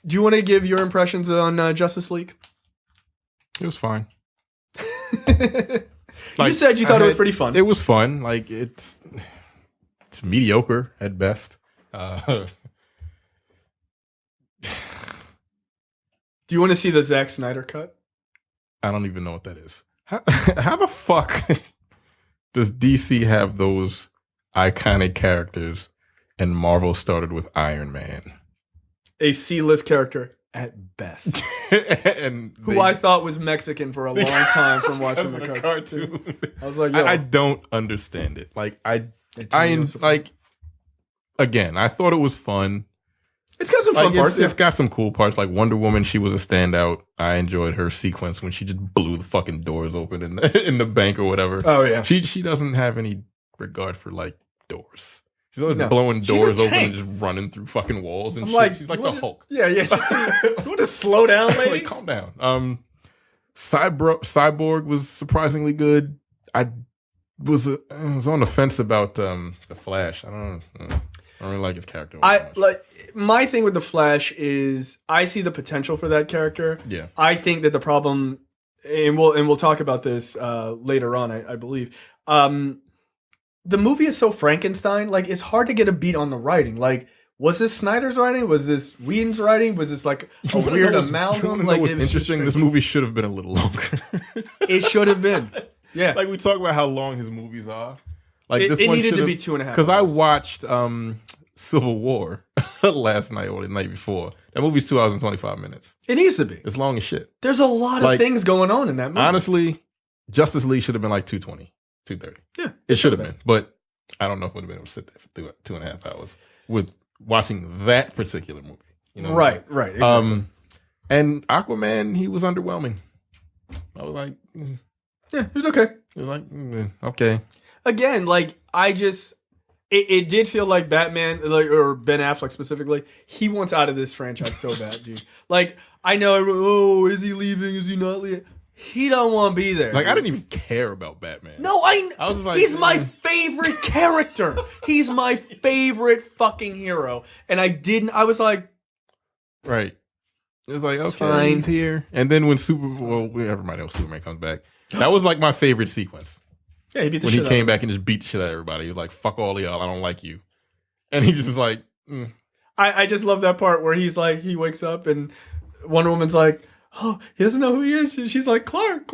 Do you want to give your impressions on Justice League? It was fine. You said you thought it was pretty fun. It was fun. Like it's mediocre at best. Do you want to see the Zack Snyder cut? I don't even know what that is. How the fuck does DC have those iconic characters and Marvel started with Iron Man? A C-list character at best. And who I thought was Mexican for a long time from watching the cartoon. I was like, yo. I don't understand it. Like I like again, I thought it was fun. It's got some fun parts. It's got some cool parts. Like Wonder Woman, she was a standout. I enjoyed her sequence when she just blew the fucking doors open in the bank or whatever. Oh yeah. She doesn't have any regard for like doors. She's always blowing doors open and just running through fucking walls and shit. Like, she's like the Hulk. Yeah. You want to slow down, lady? Like, calm down. Cyborg was surprisingly good. I was on the fence about the Flash. I don't really like his character. My thing with the Flash is I see the potential for that character. Yeah. I think that the problem, and we'll talk about this later on, I believe. The movie is so Frankenstein. Like, it's hard to get a beat on the writing. Like, was this Snyder's writing? Was this Whedon's writing? Was this like a weird amalgam? Like, it was interesting. This movie should have been a little longer. It should have been. Yeah. Like, we talk about how long his movies are. Like, it needed to be 2.5 hours. Because I watched Civil War last night or the night before. That movie's 2 hours and 25 minutes. It needs to be. It's long as shit. There's a lot of things going on in that movie. Honestly, Justice League should have been like 2:20, 2:30. Yeah. It should have been. But I don't know if I would have been able to sit there for 2.5 hours with watching that particular movie. You know right. Exactly. And Aquaman, he was underwhelming. I was like, yeah, it was okay. It was like, okay. Again, like, it did feel like Batman, or Ben Affleck specifically, he wants out of this franchise so bad, dude. Like, I know, is he leaving? Is he not leaving? He don't want to be there. Like, dude. I didn't even care about Batman. No, I was like, he's my favorite character. He's my favorite fucking hero. And I was like, right. It was like, okay, fine. He's here. And then when everybody Superman comes back, that was like my favorite sequence. Yeah, he beat the when shit he out came of back and just beat the shit out of everybody. He was like, fuck all of y'all, I don't like you. And he just was like, I just love that part where he's like, he wakes up and Wonder Woman's like, oh, he doesn't know who he is. She's like, Clark.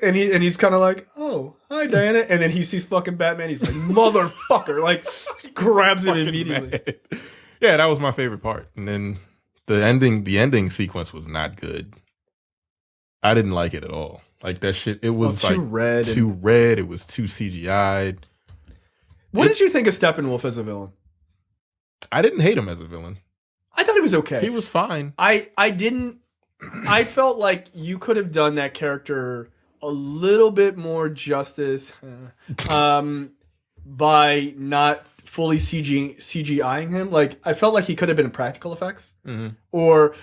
And he's kind of like, oh, hi, Diana. And then he sees fucking Batman. He's like, motherfucker. Like, grabs him immediately. Mad. Yeah, that was my favorite part. And then the ending sequence was not good. I didn't like it at all. Like, that shit, it was too red. It was too CGI'd. What did you think of Steppenwolf as a villain? I didn't hate him as a villain. I thought he was okay. He was fine. I felt like you could have done that character a little bit more justice by not fully CGIing him. Like, I felt like he could have been practical effects. Mm-hmm. Or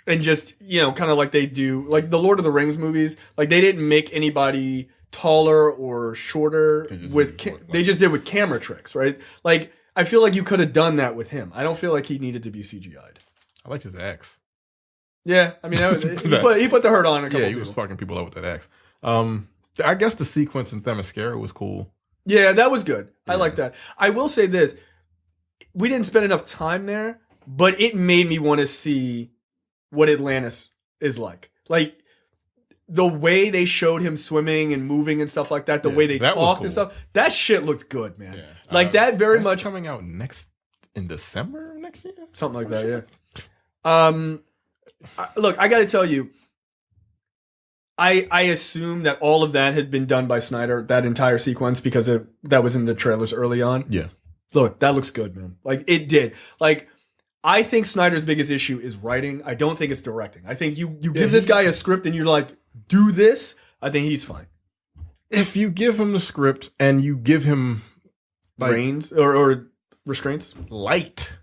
and just, kind of like they do, like the Lord of the Rings movies, like they didn't make anybody taller or shorter they just did with camera tricks, right? Like, I feel like you could have done that with him. I don't feel like he needed to be CGI'd. I like his axe. Yeah, I mean, he put the hurt on a couple. Yeah, he was fucking people up with that axe. I guess the sequence in Themyscira was cool. Yeah, that was good. Yeah. I like that. I will say this: we didn't spend enough time there, but it made me want to see what Atlantis is like. Like, the way they showed him swimming and moving and stuff like that, the way they talked and stuff, that shit looked good, man. Yeah. Like, that very much coming out in December next year, something like that. Yeah. Look, I got to tell you, I assume that all of that had been done by Snyder, that entire sequence, because that was in the trailers early on. Yeah. Look, that looks good, man. Like, it did. Like, I think Snyder's biggest issue is writing. I don't think it's directing. I think you give this guy a script and you're like, do this, I think he's fine. If you give him the script and you give him like, reins or restraints, light.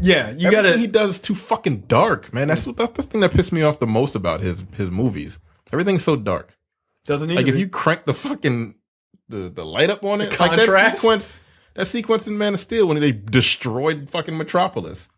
Yeah, you gotta. Everything he does is too fucking dark, man. That's the thing that pissed me off the most about his movies. Everything's so dark. Doesn't need like to if be. You crank the fucking the light up on it, contrast. Like that sequence in Man of Steel when they destroyed fucking Metropolis.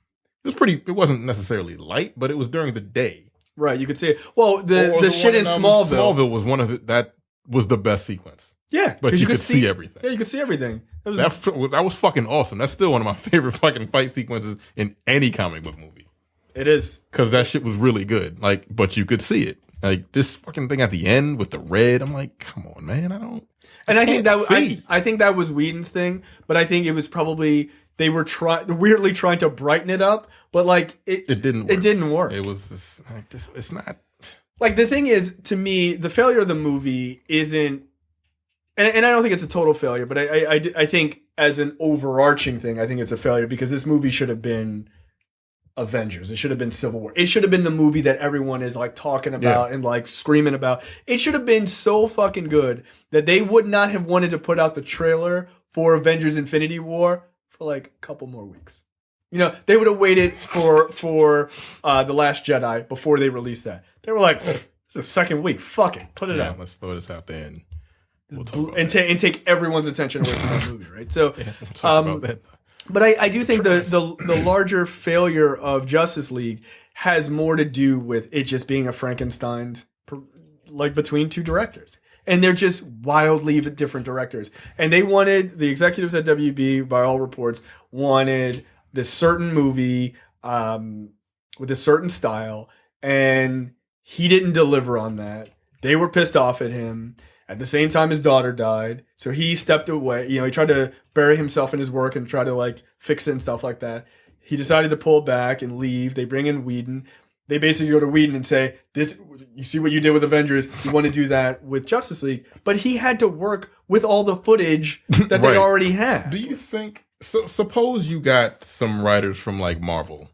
It wasn't necessarily light, but it was during the day. Right, you could see it. Well, the Or shit in Smallville. Smallville was one of it. That was the best sequence. Yeah, but you could see everything. Yeah, you could see everything. That was fucking awesome. That's still one of my favorite fucking fight sequences in any comic book movie. It is. Because that shit was really good. Like, but you could see it. Like, this fucking thing at the end with the red, I'm like, come on, man, I think that was Whedon's thing, but I think it was probably they were weirdly trying to brighten it up, but like it didn't work. It didn't work. It was just, like this. It's not like the thing is, to me, the failure of the movie isn't, and I don't think it's a total failure, but I think as an overarching thing, I think it's a failure because this movie should have been Avengers. It should have been Civil War. It should have been the movie that everyone is like talking about and like screaming about. It should have been so fucking good that they would not have wanted to put out the trailer for Avengers Infinity War for like a couple more weeks. You know, they would have waited for The Last Jedi before they released that. They were like, this is the second week. Fuck it. Put it out. Let's throw this out there and we'll and take everyone's attention away from that movie, right? So we'll talk about that. But I do think the larger failure of Justice League has more to do with it just being a Frankenstein, like between two directors. And they're just wildly different directors. And the executives at WB, by all reports, wanted this certain movie with a certain style. And he didn't deliver on that. They were pissed off at him. At the same time, his daughter died. So he stepped away. You know, he tried to bury himself in his work and try to like fix it and stuff like that. He decided to pull back and leave. They bring in Whedon. They basically go to Whedon and say, you see what you did with Avengers. You want to do that with Justice League. But he had to work with all the footage that they already had. Do you think, suppose you got some writers from like Marvel.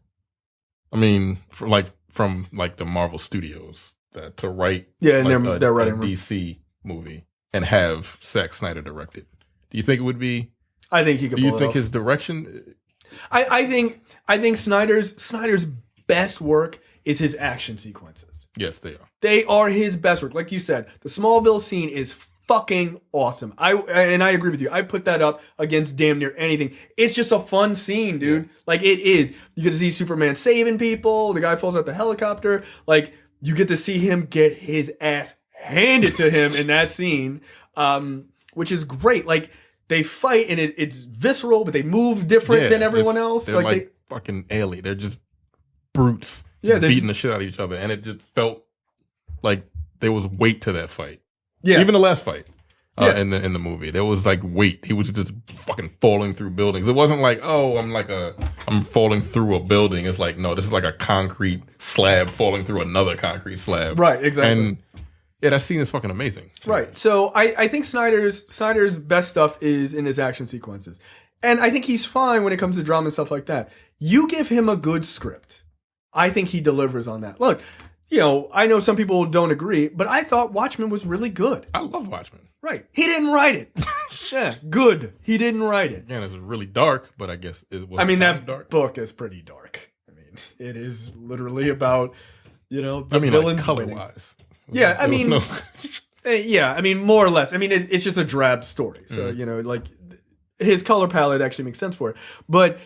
I mean, from the Marvel Studios to write and they're writing a DC movie and have Zack Snyder direct it. Do you think it would be? I think he could. Do you think his direction? I think Snyder's best work is his action sequences. Yes, they are. They are his best work. Like you said, the Smallville scene is fucking awesome. I agree with you. I put that up against damn near anything. It's just a fun scene, dude. Yeah. Like it is. You get to see Superman saving people. The guy falls out the helicopter. Like you get to see him get his ass handed to him in that scene, which is great. Like they fight and it's visceral, but they move different than everyone else. They're like fucking alien. They're just brutes, beating the shit out of each other, and it just felt like there was weight to that fight. Yeah, even the last fight in the movie, there was like weight. He was just fucking falling through buildings. It wasn't like, oh, I'm falling through a building. It's like, no, this is like a concrete slab falling through another concrete slab. Right, exactly. And yeah, that scene is fucking amazing. Right. So I think Snyder's best stuff is in his action sequences. And I think he's fine when it comes to drama and stuff like that. You give him a good script. I think he delivers on that. Look, you know, I know some people don't agree, but I thought Watchmen was really good. I love Watchmen. Right. He didn't write it. Yeah, good. He didn't write it. Again, it's really dark, but I guess it was. I mean, that book is pretty dark. I mean, it is literally about, you know, the villains color-wise. Yeah, I mean, more or less. I mean, it's just a drab story. So, you know, like his color palette actually makes sense for it. But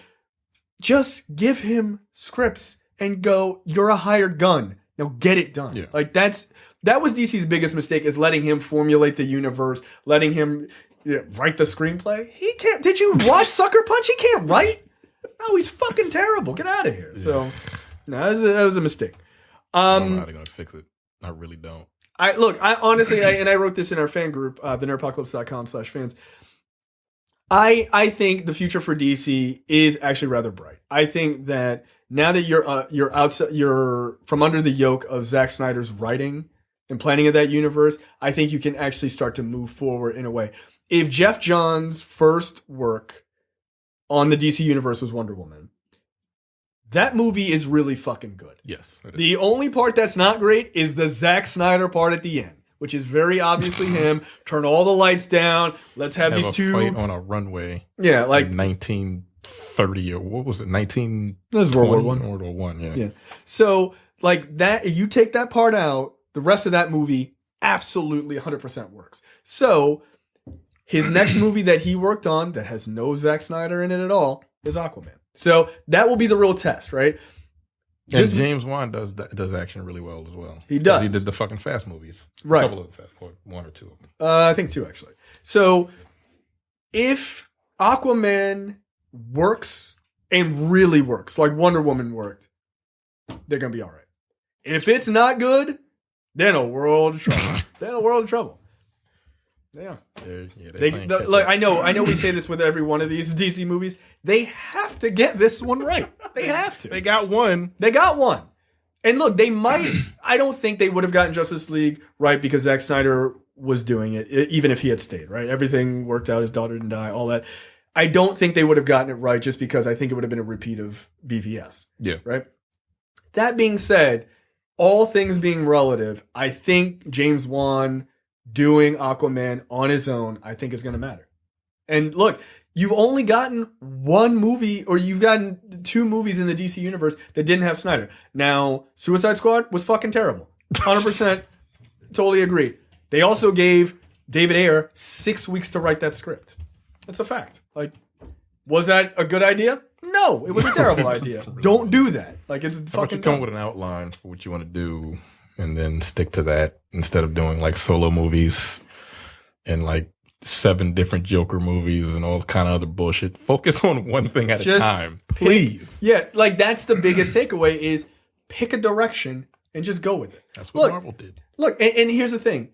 just give him scripts and go, you're a hired gun. Now get it done. Yeah. Like that was DC's biggest mistake, is letting him formulate the universe, letting him write the screenplay. He can't. Did you watch Sucker Punch? He can't write. No, he's fucking terrible. Get out of here. Yeah. So, no, that was a mistake. I don't know how they're gonna fix it. I really don't. I honestly, I wrote this in our fan group, the nerdpocalypse.com/fans. I think the future for DC is actually rather bright. I think that now that you're outside, you're from under the yoke of Zack Snyder's writing and planning of that universe, I think you can actually start to move forward in a way. If Jeff Johns' first work on the DC universe was Wonder Woman, that movie is really fucking good. Yes. The only part that's not great is the Zack Snyder part at the end, which is very obviously him. Turn all the lights down. Let's have these two fight on a runway. Yeah, like 1930 or what was it? 19. This is World War I. World War I. Yeah. Yeah. So like that, if you take that part out, the rest of that movie absolutely 100% works. So his next movie that he worked on that has no Zack Snyder in it at all is Aquaman. So that will be the real test, right? And James Wan does action really well as well. He does. He did the fucking Fast movies. Right. A couple of Fast, or one or two of them. I think 2, actually. So if Aquaman works and really works, like Wonder Woman worked, they're going to be all right. If it's not good, they're in a world of trouble. They're in a world of trouble. Yeah. Look, I know we say this with every one of these DC movies. They have to get this one right. They have to. They got one. And look, they might. I don't think they would have gotten Justice League right because Zack Snyder was doing it, even if he had stayed, right? Everything worked out. His daughter didn't die, all that. I don't think they would have gotten it right just because I think it would have been a repeat of BVS. Yeah. Right? That being said, all things being relative, I think James Wan doing Aquaman on his own, I think is going to matter. And look, you've only gotten one movie, or you've gotten 2 movies in the DC universe that didn't have Snyder. Now, Suicide Squad was fucking terrible. 100% totally agree. They also gave David Ayer 6 weeks to write that script. That's a fact. Like, was that a good idea? No, it was a terrible idea. Don't do that. Like, it's fucking. How about you come with an outline for what you want to do, and then stick to that instead of doing like solo movies and like 7 different Joker movies and all kind of other bullshit. Focus on one thing at a time, please. Yeah, like that's the biggest takeaway is pick a direction and just go with it. That's what Marvel did. Look, and here's the thing.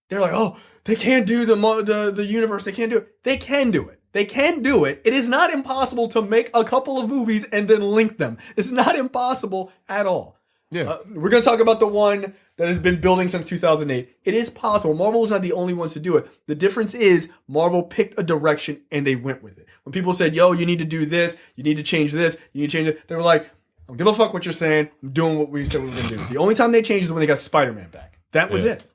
They're like, oh, they can't do the universe. They can't do it. They can do it. They can do it. It is not impossible to make a couple of movies and then link them. It's not impossible at all. Yeah. We're going to talk about the one that has been building since 2008. It is possible. Marvel is not the only ones to do it. The difference is Marvel picked a direction and they went with it. When people said, yo, you need to do this, you need to change this, you need to change it, they were like, I don't give a fuck what you're saying. I'm doing what we said we were going to do. The only time they changed is when they got Spider-Man back. That was it.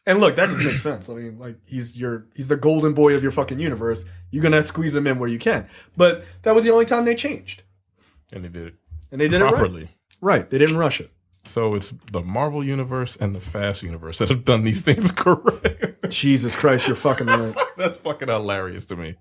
And look, that just makes sense. I mean, like he's the golden boy of your fucking universe. You're going to squeeze him in where you can. But that was the only time they changed. And they did it. And they did properly. It right. They didn't rush it. So it's the Marvel universe and the Fast universe that have done these things correct. Jesus Christ, you're fucking right. That's fucking hilarious to me.